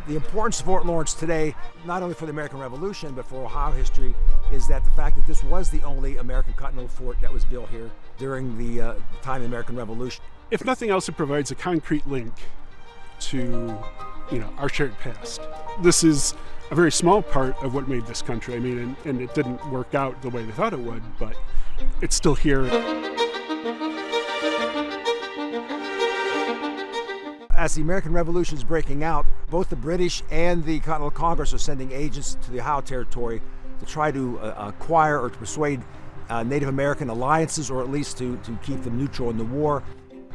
The importance of Fort Lawrence today, not only for the American Revolution, but for Ohio history, is that the fact that this was the only American Continental fort that was built here during the time of the American Revolution. If nothing else, it provides a concrete link to, our shared past. This is a very small part of what made this country. I mean, and it didn't work out the way they thought it would, but it's still here. As the American Revolution is breaking out, both the British and the Continental Congress are sending agents to the Ohio Territory to try to acquire or to persuade Native American alliances, or at least to keep them neutral in the war.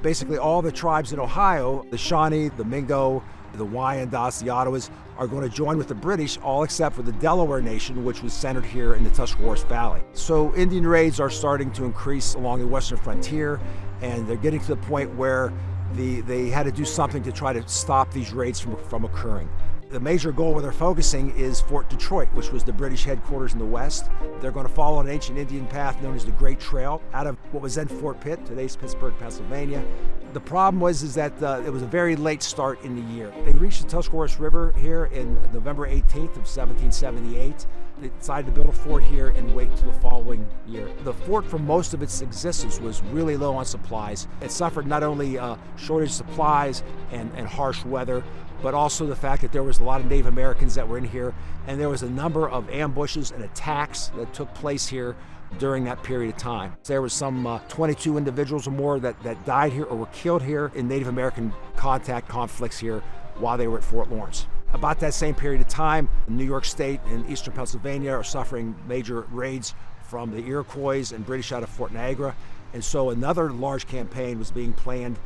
Basically, all the tribes in Ohio, the Shawnee, the Mingo, the Wyandots, the Ottawas, are going to join with the British, all except for the Delaware Nation, which was centered here in the Tuscarawas Valley. So Indian raids are starting to increase along the western frontier, and they're getting to the point where they had to do something to try to stop these raids from occurring. The major goal where they're focusing is Fort Detroit, which was the British headquarters in the west. They're going to follow an ancient Indian path known as the Great Trail out of what was then Fort Pitt, today's Pittsburgh, Pennsylvania. The problem was that it was a very late start in the year. They reached the Tuscarawas River here in November 18th of 1778. They decided to build a fort here and wait till the following year. The fort, for most of its existence, was really low on supplies. It suffered not only shortage of supplies and harsh weather, but also the fact that there was a lot of Native Americans that were in here, and there was a number of ambushes and attacks that took place here during that period of time. There was some 22 individuals or more that died here or were killed here in Native American conflicts here while they were at Fort Lawrence. About that same period of time, New York State and eastern Pennsylvania are suffering major raids from the Iroquois and British out of Fort Niagara, and so another large campaign was being planned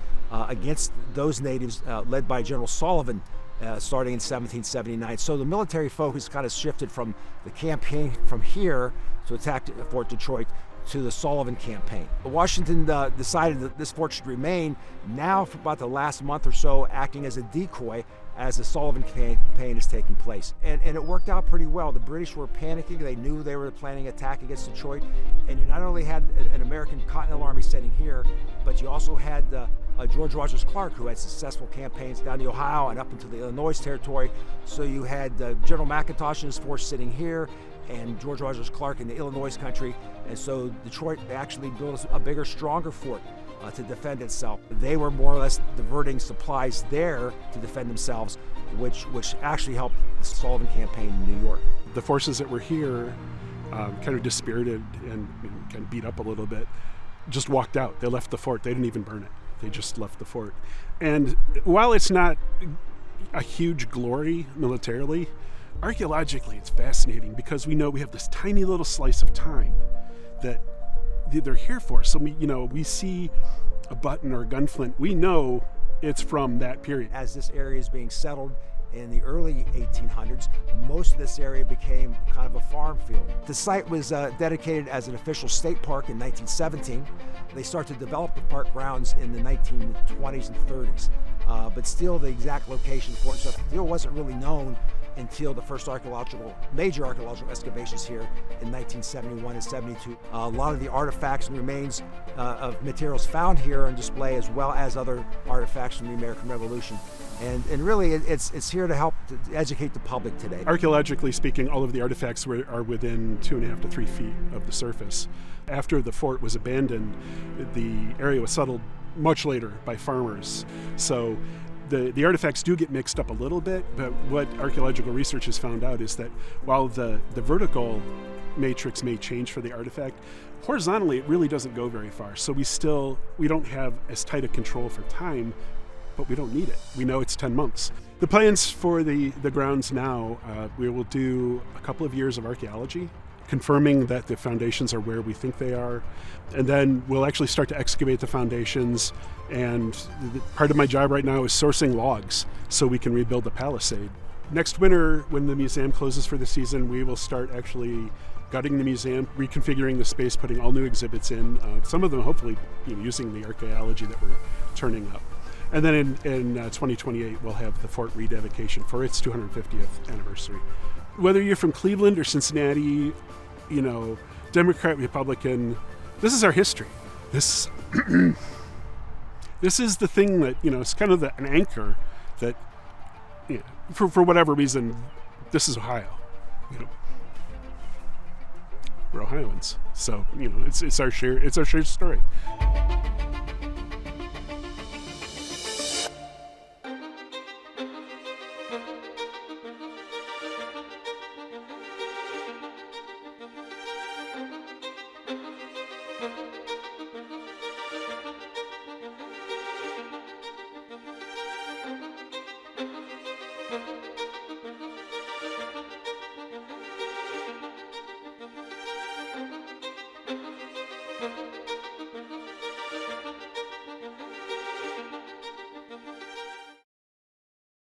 against those natives, led by General Sullivan, starting in 1779. So the military focus kind of shifted from the campaign from here to attack Fort Detroit to the Sullivan campaign. Washington decided that this fort should remain, now for about the last month or so, acting as a decoy as the Sullivan campaign is taking place. And it worked out pretty well. The British were panicking. They knew they were planning an attack against Detroit. And you not only had an American Continental Army sitting here, but you also had George Rogers Clark, who had successful campaigns down the Ohio and up into the Illinois territory. So you had General McIntosh and his force sitting here, and George Rogers Clark in the Illinois country. And so Detroit actually built a bigger, stronger fort to defend itself. They were more or less diverting supplies there to defend themselves, which actually helped the Sullivan campaign in New York. The forces that were here, kind of dispirited and kind of beat up a little bit, just walked out. They left the fort. They didn't even burn it. They just left the fort. And while it's not a huge glory militarily, archaeologically it's fascinating because we know we have this tiny little slice of time that they're here for. So we see a button or a gunflint. We know it's from that period. As this area is being settled in the early 1800s, most of this area became kind of a farm field. The site was dedicated as an official state park in 1917. They started to develop the park grounds in the 1920s and 30s. But still the exact location for it still wasn't really known until the first major archaeological excavations here in 1971 and 72. A lot of the artifacts and remains of materials found here are on display, as well as other artifacts from the American Revolution. And really, it's here to help to educate the public today. Archaeologically speaking, all of the artifacts are within 2.5 to 3 feet of the surface. After the fort was abandoned, the area was settled much later by farmers. So the artifacts do get mixed up a little bit, but what archaeological research has found out is that while the vertical matrix may change for the artifact, horizontally it really doesn't go very far. So we don't have as tight a control for time, but we don't need it. We know it's 10 months. The plans for the grounds now, we will do a couple of years of archaeology, confirming that the foundations are where we think they are. And then we'll actually start to excavate the foundations. And part of my job right now is sourcing logs so we can rebuild the palisade. Next winter, when the museum closes for the season, we will start actually gutting the museum, reconfiguring the space, putting all new exhibits in, some of them hopefully using the archaeology that we're turning up. And then in 2028, we'll have the fort rededication for its 250th anniversary. Whether you're from Cleveland or Cincinnati, Democrat, Republican, this is our history. This is the thing that, it's kind of an anchor that, you know, for whatever reason, this is Ohio. You know, we're Ohioans, so you know it's our shared story.